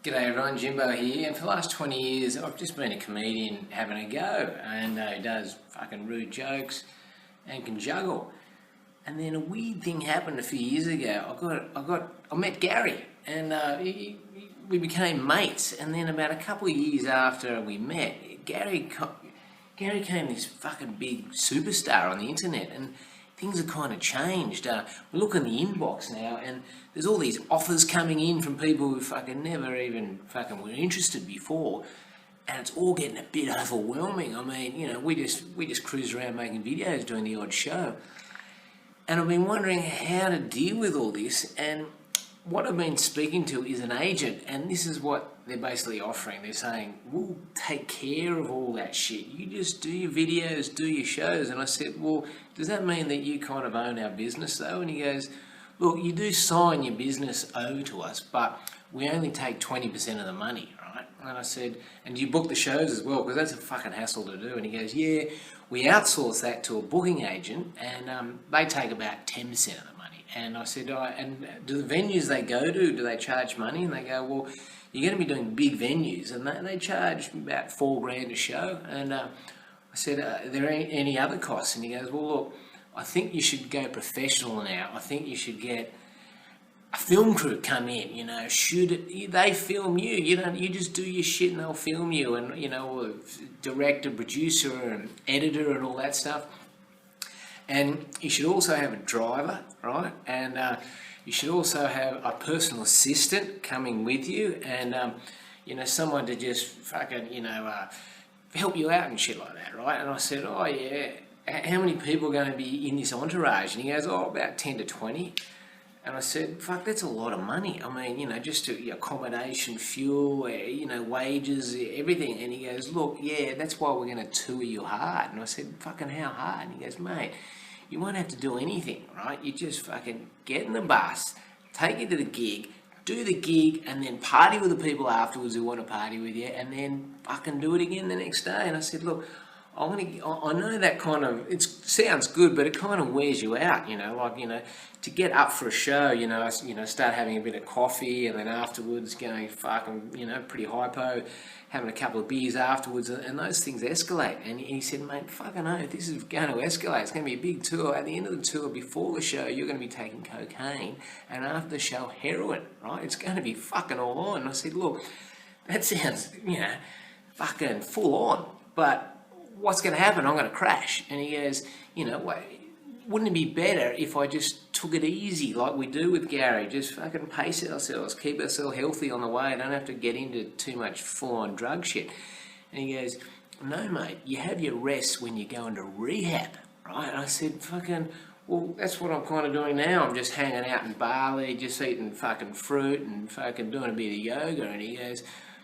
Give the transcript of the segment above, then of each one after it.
G'day everyone, Jimbo here, and for the last 20 years I've just been a comedian having a go, and who does fucking rude jokes and can juggle. And then a weird thing happened a few years ago. I met Gary, and we became mates. And then about a couple of years after we met, Gary became this fucking big superstar on the internet, and things have kind of changed. We look in the inbox now, and there's all these offers coming in from people who fucking never even fucking were interested before, and it's all getting a bit overwhelming. I mean, you know, we just cruise around making videos, doing the odd show, and I've been wondering how to deal with all this. And what I've been speaking to is an agent, and this is what they're basically offering. They're saying, we'll take care of all that shit. You just do your videos, do your shows. And I said, well, does that mean that you kind of own our business though? And he goes, look, you do sign your business over to us, but we only take 20% of the money, right? And I said, and do you book the shows as well? Because that's a fucking hassle to do. And he goes, yeah, we outsource that to a booking agent, and they take about 10% of the money. And I said, and do the venues they go to, do they charge money? And they go, well, you're going to be doing big venues, and they charge about $4,000 a show. And I said, are there any other costs? And he goes, well, look, I think you should go professional now. I think you should get a film crew come in, you know, they film you, you just do your shit and they'll film you, and, you know, director, producer and editor and all that stuff. And you should also have a driver, right? And you should also have a personal assistant coming with you, and, you know, someone to just fucking, you know, help you out and shit like that, right? And I said, oh yeah, how many people are going to be in this entourage? And he goes, oh, about 10 to 20. And I said, fuck, that's a lot of money. I mean, you know, just to accommodation, fuel, you know, wages, everything. And he goes, look, yeah, that's why we're going to tour you hard. And I said, fucking how hard? And he goes, mate, you won't have to do anything, right? You just fucking get in the bus, take it to the gig, do the gig, and then party with the people afterwards who want to party with you, and then fucking do it again the next day. And I said, look, I know that kind of, it sounds good, but it kind of wears you out, you know, like, you know, to get up for a show, you know, start having a bit of coffee, and then afterwards going fucking, you know, pretty hypo, having a couple of beers afterwards, and those things escalate. And he said, mate, fucking no, this is going to escalate. It's going to be a big tour. At the end of the tour, before the show, you're going to be taking cocaine, and after the show, heroin, right? It's going to be fucking all on. And I said, look, that sounds, you know, fucking full on, but what's going to happen? I'm going to crash. And he goes, you know, wouldn't it be better if I just took it easy like we do with Gary? Just fucking pace ourselves, keep ourselves healthy on the way, don't have to get into too much full-on drug shit. And he goes, no, mate, you have your rest when you go into rehab, right? And I said, fucking, well, that's what I'm kind of doing now. I'm just hanging out in Bali, just eating fucking fruit and fucking doing a bit of yoga. And he goes,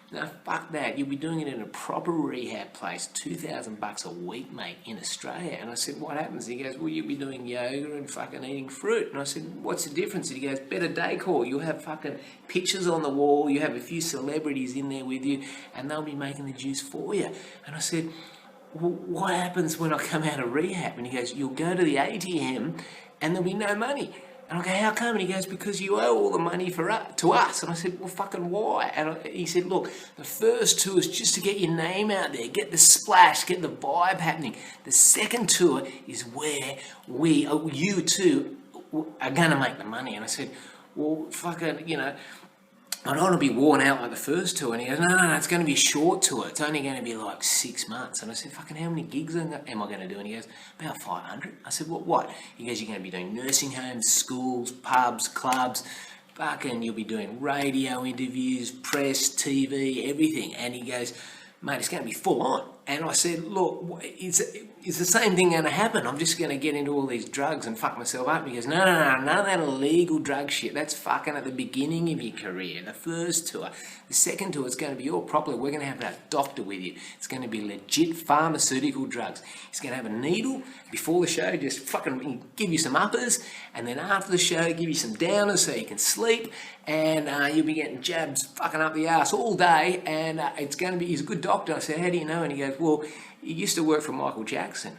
no, fuck that. You'll be doing it in a proper rehab place, $2,000 a week, mate, in Australia. And I said, what happens? He goes, well, you'll be doing yoga and fucking eating fruit. And I said, what's the difference? And he goes, better decor. You'll have fucking pictures on the wall. You have a few celebrities in there with you, and they'll be making the juice for you. And I said, well, what happens when I come out of rehab? And he goes, you'll go to the ATM and there'll be no money. And I go, how come? And he goes, because you owe all the money to us. And I said, well, fucking why? And he said, look, the first tour is just to get your name out there, get the splash, get the vibe happening. The second tour is where you two are going to make the money. And I said, well, fucking, you know, I don't want to be worn out like the first tour. And he goes, no, it's going to be a short tour. It's only going to be like 6 months. And I said, fucking how many gigs am I going to do? And he goes, about 500. I said, what? He goes, you're going to be doing nursing homes, schools, pubs, clubs. Fucking you'll be doing radio interviews, press, TV, everything. And he goes, mate, it's going to be full on. And I said, look, is the same thing going to happen? I'm just going to get into all these drugs and fuck myself up. And he goes, no, none of that illegal drug shit. That's fucking at the beginning of your career, the first tour. The second tour, it's going to be all properly. We're going to have a doctor with you. It's going to be legit pharmaceutical drugs. He's going to have a needle before the show, just fucking give you some uppers, and then after the show, give you some downers so you can sleep, and you'll be getting jabs fucking up the ass all day, and it's going to be, he's a good doctor. I said, how do you know? And he goes, well, he used to work for Michael Jackson.